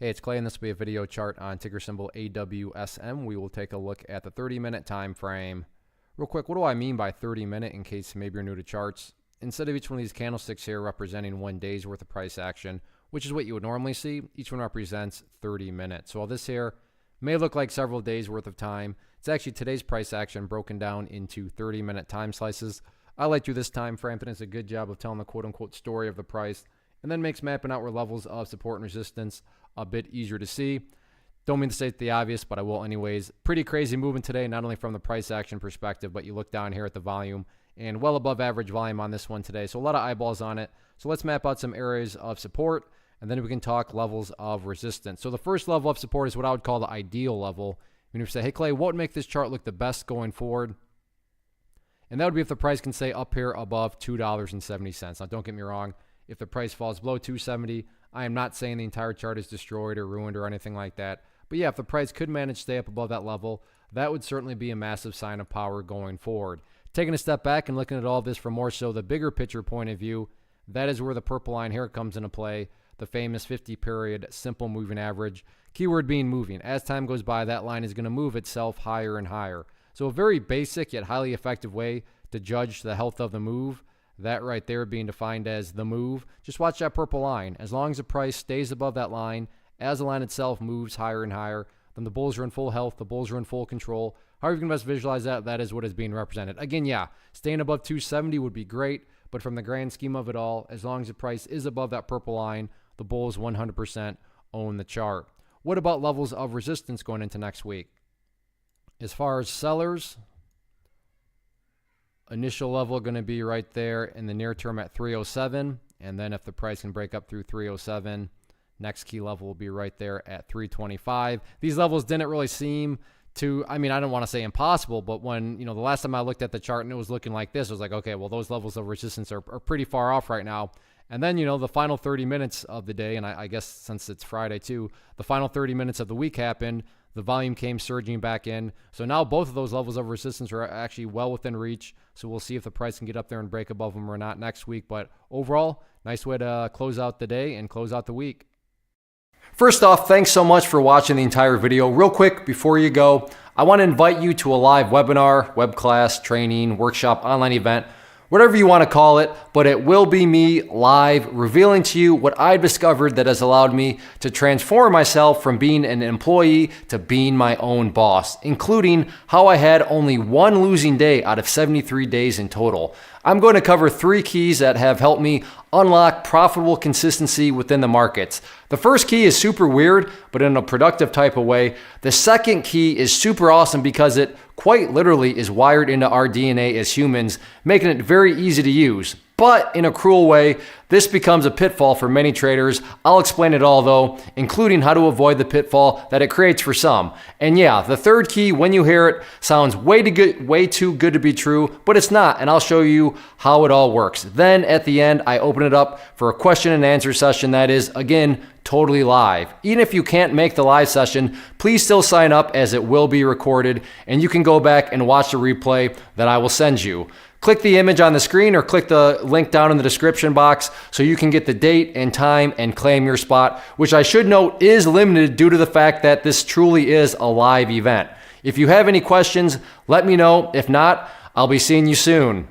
Hey, it's Clay, and this will be a video chart on ticker symbol AWSM. We will take a look at the 30-minute time frame. Real quick, what do I mean by 30-minute in case maybe you're new to charts? Instead of each one of these candlesticks here representing 1 day's worth of price action, which is what you would normally see, each one represents 30 minutes. So while this here may look like several days worth of time, it's actually today's price action broken down into 30-minute time slices. I like to do this time frame, and it's a good job of telling the quote-unquote story of the price, and then makes mapping out where levels of support and resistance a bit easier to see. Don't mean to state the obvious, but I will anyways. Pretty crazy movement today, not only from the price action perspective, but you look down here at the volume, and well above average volume on this one today. So a lot of eyeballs on it. So let's map out some areas of support, and then we can talk levels of resistance. So the first level of support is what I would call the ideal level. When you say, hey Clay, what would make this chart look the best going forward? And that would be if the price can stay up here above $2.70. Now don't get me wrong, if the price falls below $2.70, I am not saying the entire chart is destroyed or ruined or anything like that. But yeah, if the price could manage to stay up above that level, that would certainly be a massive sign of power going forward. Taking a step back and looking at all of this from more so the bigger picture point of view, that is where the purple line here comes into play, the famous 50-period simple moving average. Keyword being moving. As time goes by, that line is going to move itself higher and higher. So a very basic yet highly effective way to judge the health of the move. That right there being defined as the move. Just watch that purple line. As long as the price stays above that line, as the line itself moves higher and higher, then the bulls are in full health, the bulls are in full control. However you can best visualize that, that is what is being represented. Again, yeah, staying above 270 would be great, but from the grand scheme of it all, as long as the price is above that purple line, the bulls 100% own the chart. What about levels of resistance going into next week? As far as sellers, initial level going to be right there in the near term at 307, and then if the price can break up through 307, next key level will be right there at 325. These levels didn't really seem to, I don't want to say impossible, but when, the last time I looked at the chart and it was looking like this, I was like, okay, well, those levels of resistance are pretty far off right now. And then, the final 30 minutes of the day, and I guess since it's Friday too, the final 30 minutes of the week happened. The volume came surging back in. So now both of those levels of resistance are actually well within reach. So we'll see if the price can get up there and break above them or not next week. But overall, nice way to close out the day and close out the week. First off, thanks so much for watching the entire video. Real quick, before you go, I want to invite you to a live webinar, web class, training, workshop, online event, whatever you want to call it, but it will be me live revealing to you what I've discovered that has allowed me to transform myself from being an employee to being my own boss, including how I had only one losing day out of 73 days in total. I'm going to cover 3 keys that have helped me unlock profitable consistency within the markets. The first key is super weird, but in a productive type of way. The second key is super awesome because it quite literally is wired into our DNA as humans, making it very easy to use. But in a cruel way, this becomes a pitfall for many traders. I'll explain it all though, including how to avoid the pitfall that it creates for some. And yeah, the third key, when you hear it, sounds way too good to be true, but it's not, and I'll show you how it all works. Then at the end, I open it up for a question and answer session that is, again, totally live. Even if you can't make the live session, please still sign up as it will be recorded, and you can go back and watch the replay that I will send you. Click the image on the screen or click the link down in the description box so you can get the date and time and claim your spot, which I should note is limited due to the fact that this truly is a live event. If you have any questions, let me know. If not, I'll be seeing you soon.